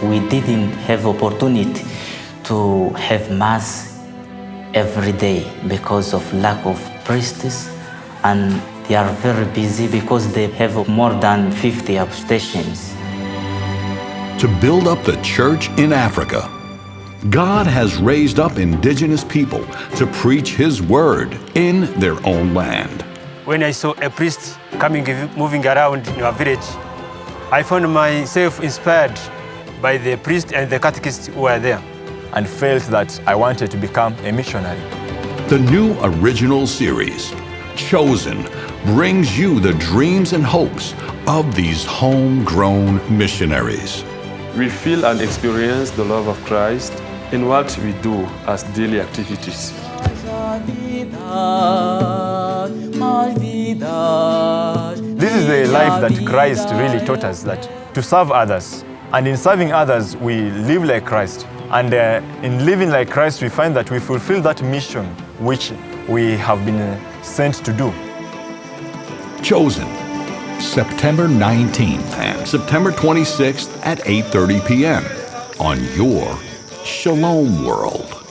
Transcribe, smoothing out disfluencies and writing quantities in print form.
We didn't have opportunity to have mass every day because of lack of priests, and they are very busy because they have more than 50 stations. To build up the church in Africa, God has raised up indigenous people to preach His word in their own land. When I saw a priest moving around in our village, I found myself inspired by the priest and the catechists who were there, and felt that I wanted to become a missionary. The new original series, Chosen, brings you the dreams and hopes of these homegrown missionaries. We feel and experience the love of Christ in what we do as daily activities. This is the life that Christ really taught us, that to serve others. And in serving others, we live like Christ. And in living like Christ, we find that we fulfill that mission which we have been sent to do. Chosen, September 19th and September 26th at 8:30 p.m. on your Shalom World.